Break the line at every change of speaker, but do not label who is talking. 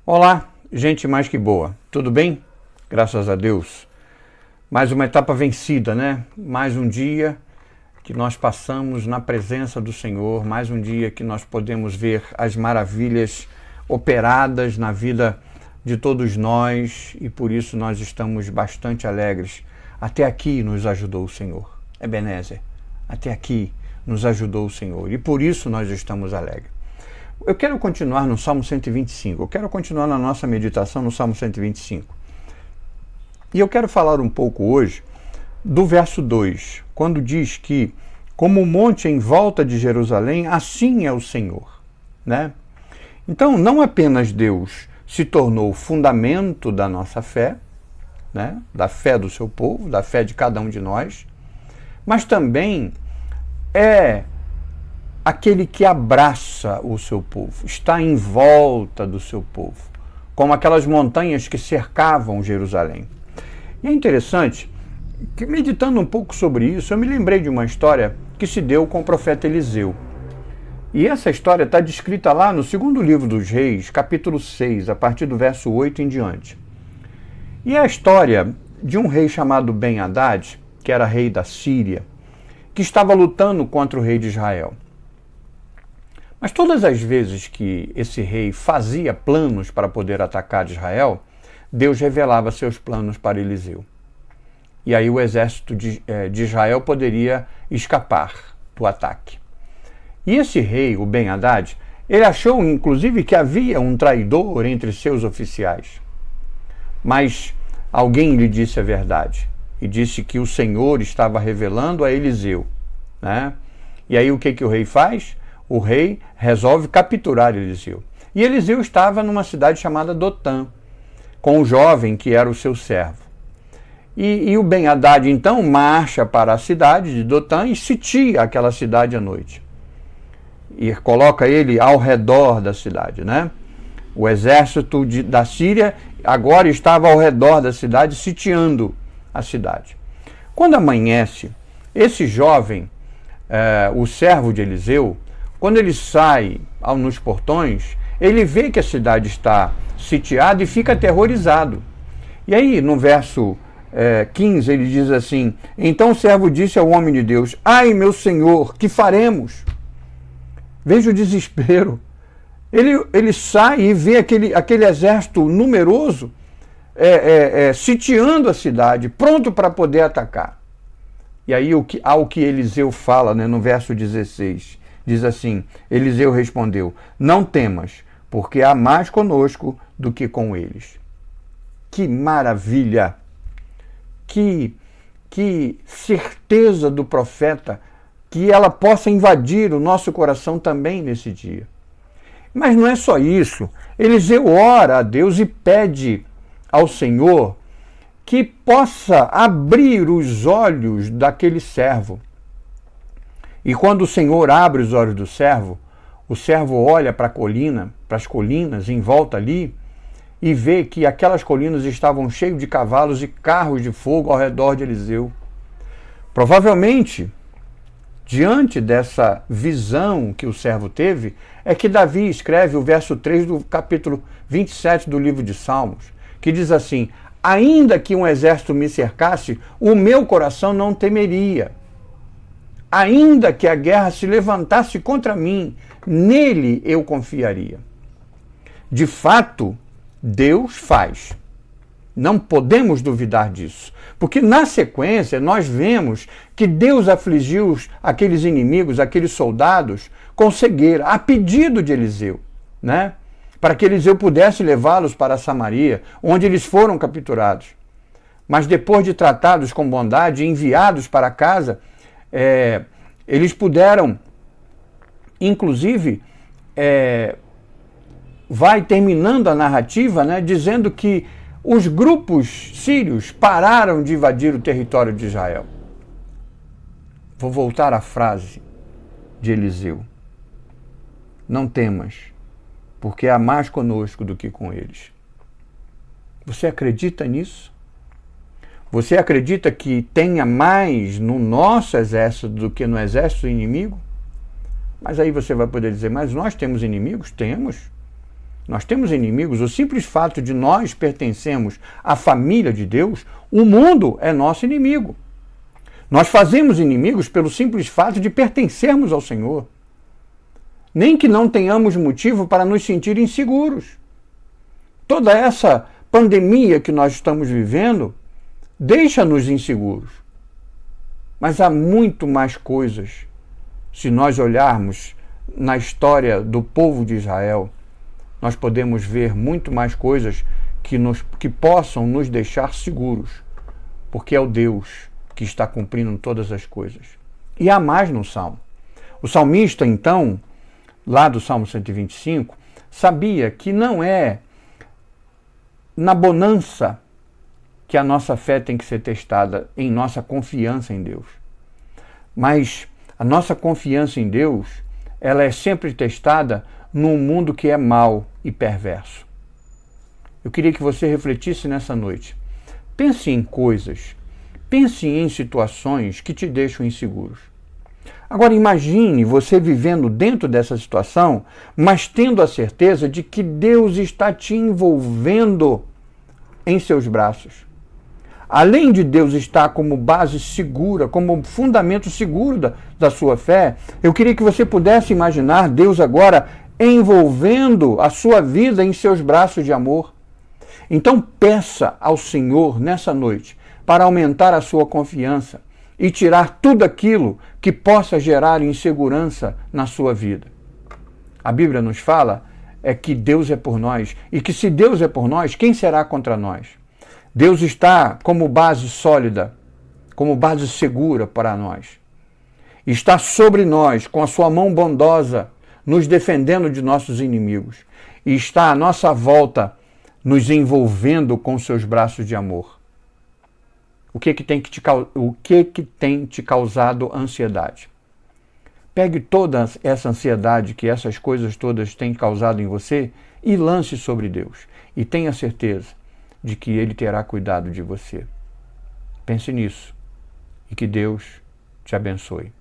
Olá, gente mais que boa, tudo bem? Graças a Deus. Mais uma etapa vencida, né? Mais um dia que nós passamos na presença do Senhor, mais um dia que nós podemos ver as maravilhas operadas na vida de todos nós e por isso nós estamos bastante alegres. Até aqui nos ajudou o Senhor, Ebenezer. Até aqui nos ajudou o Senhor e por isso nós estamos alegres. Eu quero continuar no Salmo 125, eu quero continuar na nossa meditação no Salmo 125. E eu quero falar um pouco hoje do verso 2, quando diz que, como o monte em volta de Jerusalém, assim é o Senhor, né? Então, não apenas Deus se tornou o fundamento da nossa fé, né? Da fé do seu povo, da fé de cada um de nós, mas também é aquele que abraça o seu povo, está em volta do seu povo, como aquelas montanhas que cercavam Jerusalém. E é interessante que, meditando um pouco sobre isso, eu me lembrei de uma história que se deu com o profeta Eliseu. E essa história está descrita lá no segundo livro dos Reis, capítulo 6, a partir do verso 8 em diante. E é a história de um rei chamado Ben-Hadad, que era rei da Síria, que estava lutando contra o rei de Israel. Mas todas as vezes que esse rei fazia planos para poder atacar Israel, Deus revelava seus planos para Eliseu. E aí o exército de Israel poderia escapar do ataque. E esse rei, o Ben-Hadad, ele achou inclusive que havia um traidor entre seus oficiais. Mas alguém lhe disse a verdade e disse que o Senhor estava revelando a Eliseu, né? E aí o que o rei faz? O rei resolve capturar Eliseu. E Eliseu estava numa cidade chamada Dotã, com um jovem que era o seu servo. E o Ben-Hadad, então, marcha para a cidade de Dotã e sitia aquela cidade à noite. E coloca ele ao redor da cidade, né? O exército da Síria agora estava ao redor da cidade, sitiando a cidade. Quando amanhece, esse jovem, o servo de Eliseu, quando ele sai nos portões, ele vê que a cidade está sitiada e fica aterrorizado. E aí, no verso 15, ele diz assim: então o servo disse ao homem de Deus: ai, meu senhor, que faremos? Veja o desespero. Ele sai e vê aquele exército numeroso sitiando a cidade, pronto para poder atacar. E aí, ao que Eliseu fala, né, no verso 16, diz assim: Eliseu respondeu: não temas, porque há mais conosco do que com eles. Que maravilha! Que certeza do profeta, que ela possa invadir o nosso coração também nesse dia. Mas não é só isso. Eliseu ora a Deus e pede ao Senhor que possa abrir os olhos daquele servo. E quando o Senhor abre os olhos do servo, o servo olha para a colina, para as colinas em volta ali, e vê que aquelas colinas estavam cheias de cavalos e carros de fogo ao redor de Eliseu. Provavelmente, diante dessa visão que o servo teve, é que Davi escreve o verso 3 do capítulo 27 do livro de Salmos, que diz assim: ainda que um exército me cercasse, o meu coração não temeria. Ainda que a guerra se levantasse contra mim, nele eu confiaria. De fato, Deus faz. Não podemos duvidar disso. Porque na sequência nós vemos que Deus afligiu aqueles inimigos, aqueles soldados, com cegueira, a pedido de Eliseu, né? Para que Eliseu pudesse levá-los para Samaria, onde eles foram capturados. Mas depois de tratados com bondade e enviados para casa, eles puderam, inclusive, vai terminando a narrativa, né, dizendo que os grupos sírios pararam de invadir o território de Israel. Vou voltar à frase de Eliseu: não temas, porque há mais conosco do que com eles. Você acredita nisso? Você acredita que tenha mais no nosso exército do que no exército do inimigo? Mas aí você vai poder dizer: mas nós temos inimigos? Temos. Nós temos inimigos. O simples fato de nós pertencermos à família de Deus, o mundo é nosso inimigo. Nós fazemos inimigos pelo simples fato de pertencermos ao Senhor. Nem que não tenhamos motivo para nos sentir inseguros. Toda essa pandemia que nós estamos vivendo deixa-nos inseguros. Mas há muito mais coisas, se nós olharmos na história do povo de Israel, nós podemos ver muito mais coisas que possam nos deixar seguros, porque é o Deus que está cumprindo todas as coisas. E há mais no Salmo. O salmista, então, lá do Salmo 125, sabia que não é na bonança que a nossa fé tem que ser testada, em nossa confiança em Deus. Mas a nossa confiança em Deus, ela é sempre testada num mundo que é mau e perverso. Eu queria que você refletisse nessa noite. Pense em coisas, pense em situações que te deixam inseguros. Agora imagine você vivendo dentro dessa situação, mas tendo a certeza de que Deus está te envolvendo em seus braços. Além de Deus estar como base segura, como fundamento seguro da sua fé, eu queria que você pudesse imaginar Deus agora envolvendo a sua vida em seus braços de amor. Então peça ao Senhor nessa noite para aumentar a sua confiança e tirar tudo aquilo que possa gerar insegurança na sua vida. A Bíblia nos fala que Deus é por nós, e que se Deus é por nós, quem será contra nós? Deus está como base sólida, como base segura para nós. Está sobre nós, com a sua mão bondosa, nos defendendo de nossos inimigos. E está à nossa volta, nos envolvendo com seus braços de amor. O que tem te causado ansiedade? Pegue toda essa ansiedade que essas coisas todas têm causado em você e lance sobre Deus. E tenha certeza de que Ele terá cuidado de você. Pense nisso e que Deus te abençoe.